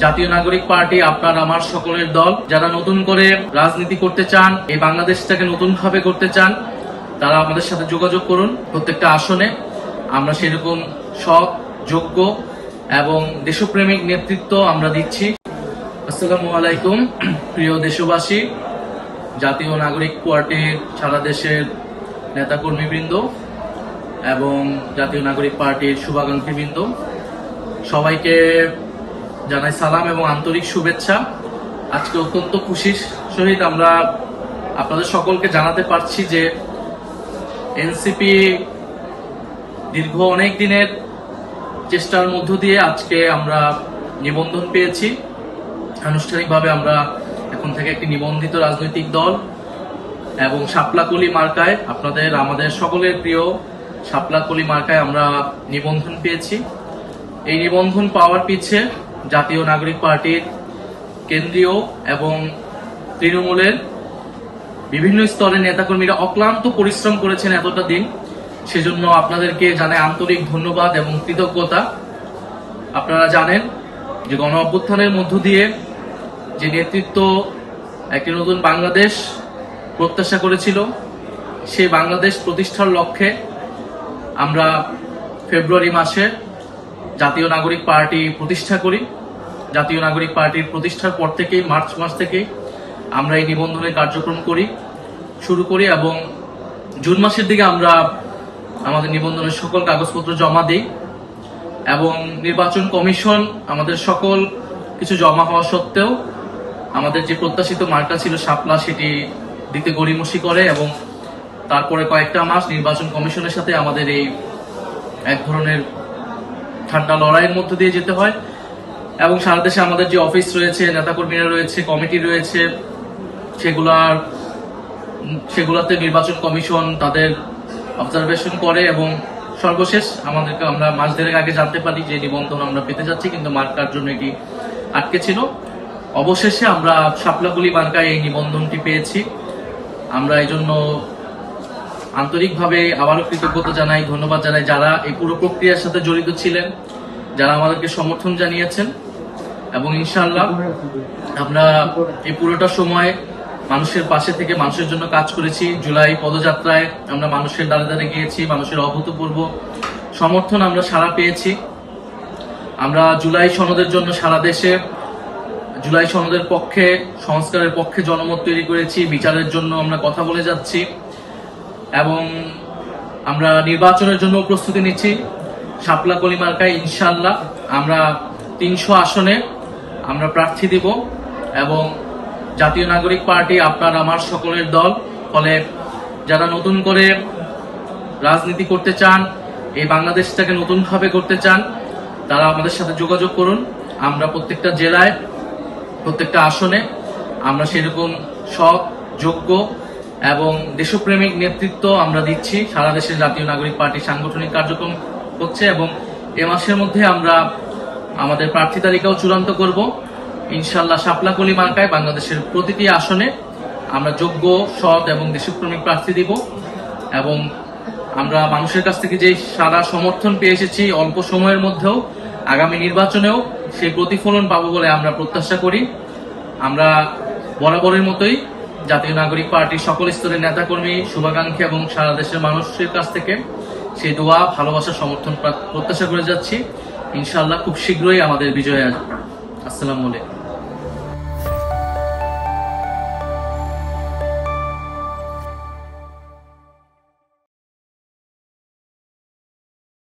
জাতীয় নাগরিক পার্টি আপনার আমার সকলের দল। যারা নতুন করে রাজনীতি করতে চান, এই বাংলাদেশটাকে নতুন ভাবে করতে চান, তারা আমাদের সাথে যোগাযোগ করুন। প্রত্যেকটা আসনে আমরা সেরকম সৎ, যোগ্য এবং দেশপ্রেমিক নেতৃত্ব আমরা দিচ্ছি। আসসালামু আলাইকুম প্রিয় দেশবাসী, জাতীয় নাগরিক পার্টির সারা দেশের নেতাকর্মীবৃন্দ এবং জাতীয় নাগরিক পার্টির শুভাকাঙ্ক্ষীবৃন্দ, সবাইকে জানাই সালাম এবং আন্তরিক শুভেচ্ছা। আজকে অত্যন্ত খুশির সহিত আমরা আপনাদের সকলকে জানাতে পারছি যে এনসিপি দীর্ঘ অনেক দিনের চেষ্টার মধ্য দিয়ে আজকে আমরা নিবন্ধন পেয়েছি। আনুষ্ঠানিকভাবে আমরা এখন থেকে একটি নিবন্ধিত রাজনৈতিক দল এবং শাপলাকলি মার্কায়, আমাদের সকলের প্রিয় শাপলাকলি মার্কায় আমরা নিবন্ধন পেয়েছি। এই নিবন্ধন পাওয়ার পিছে জাতীয় নাগরিক পার্টির কেন্দ্রীয় এবং তৃণমূলের বিভিন্ন স্তরের নেতাকর্মীরা অক্লান্ত পরিশ্রম করেছেন এতটা দিন। সেজন্য আপনাদেরকে জানাই আন্তরিক ধন্যবাদ এবং কৃতজ্ঞতা। আপনারা জানেন যে গণ অভ্যুত্থানের মধ্য দিয়ে যে নেতৃত্ব একটি নতুন বাংলাদেশ প্রত্যাশা করেছিল, সেই বাংলাদেশ প্রতিষ্ঠার লক্ষ্যে আমরা ফেব্রুয়ারি মাসে জাতীয় নাগরিক পার্টি প্রতিষ্ঠা করি। জাতীয় নাগরিক পার্টির প্রতিষ্ঠার পর থেকেই, মার্চ মাস থেকেই আমরা এই নিবন্ধনের কার্যক্রম শুরু করি এবং জুন মাসের দিকে আমরা আমাদের নিবন্ধনের সকল কাগজপত্র জমা দিই এবং নির্বাচন কমিশন আমাদের সকল কিছু জমা হওয়া সত্ত্বেও আমাদের যে প্রত্যাশিত মার্কা ছিল শাপলা, সেটি দিতে গড়িমসি করে এবং তারপরে কয়েকটা মাস নির্বাচন কমিশনের সাথে আমাদের এই এক ধরনের ঠান্ডা লড়াইয়ের মধ্য দিয়ে যেতে হয় এবং সারা দেশে আমাদের যে অফিস রয়েছে, নেতাকর্মীরা রয়েছে, কমিটি রয়েছে, সেগুলাতে নির্বাচন কমিশন তাদের অবজারভেশন করে এবং সর্বশেষ আমরা মাস দেড়েক আগে জানতে পারি যে নিবন্ধন আমরা পেতে যাচ্ছি, কিন্তু মার্কার জন্য এটি আটকে ছিল। অবশেষে আমরা শাপলাকলি মার্কায় এই নিবন্ধনটি পেয়েছি। আমরা এই জন্য আন্তরিকভাবে আবারও কৃতজ্ঞতা জানাই, ধন্যবাদ জানাই যারা এই পুরো প্রক্রিয়ার সাথে জড়িত ছিলেন, যারা আমাদেরকে সমর্থন জানিয়েছেন এবং ইনশাআল্লাহ আমরা এই পুরোটা সময় মানুষের পাশে থেকে মানুষের জন্য কাজ করেছি। জুলাই পদযাত্রায় আমরা মানুষের দ্বারে দ্বারে গিয়েছি, মানুষের অভূতপূর্ব সমর্থন আমরা সাড়া পেয়েছি। আমরা জুলাই সনদের জন্য সারা দেশে জুলাই সনদের পক্ষে, সংস্কারের পক্ষে জনমত তৈরি করেছি। বিচারের জন্য আমরা কথা বলে যাচ্ছি এবং আমরা নির্বাচনের জন্য প্রস্তুতি নিচ্ছি। শাপলাকলি মার্কায় ইনশাআল্লাহ আমরা 300 আসনে আমরা প্রার্থী দিব এবং জাতীয় নাগরিক পার্টি আপনার আমার সকলের দল। ফলে যারা নতুন করে রাজনীতি করতে চান, এই বাংলাদেশটাকে নতুন ভাবে করতে চান, তারা আমাদের সাথে যোগাযোগ করুন। আমরা প্রত্যেকটা জেলায়, প্রত্যেকটা আসনে আমরা সেরকম সৎ, যোগ্য এবং দেশপ্রেমিক নেতৃত্ব আমরা দিচ্ছি। সারা দেশে জাতীয় নাগরিক পার্টি সাংগঠনিক কার্যক্রম হচ্ছে এবং এ মাসের মধ্যে আমরা আমাদের প্রার্থী তালিকাও চূড়ান্ত করব ইনশাআল্লাহ। শাপলাকলি মার্কায় বাংলাদেশের প্রতিটি আসনে আমরা যোগ্য, সৎ এবং দেশপ্রেমিক প্রার্থী দিব এবং আমরা মানুষের কাছ থেকে যে সারা সমর্থন পেয়ে এসেছি অল্প সময়ের মধ্যেও, আগামী নির্বাচনেও সেই প্রতিফলন পাবো বলে আমরা প্রত্যাশা করি। আমরা বরাবরের মতোই জাতীয় নাগরিক পার্টির সকল স্তরের নেতাকর্মী, শুভাকাঙ্ক্ষী এবং সারা দেশের মানুষের কাছ থেকে সেই দোয়া, ভালোবাসা, সমর্থন প্রত্যাশা করে যাচ্ছি। ইনশাআল্লাহ খুব শীঘ্রই আমাদের বিজয় আসবে। আসসালামু আলাইকুম।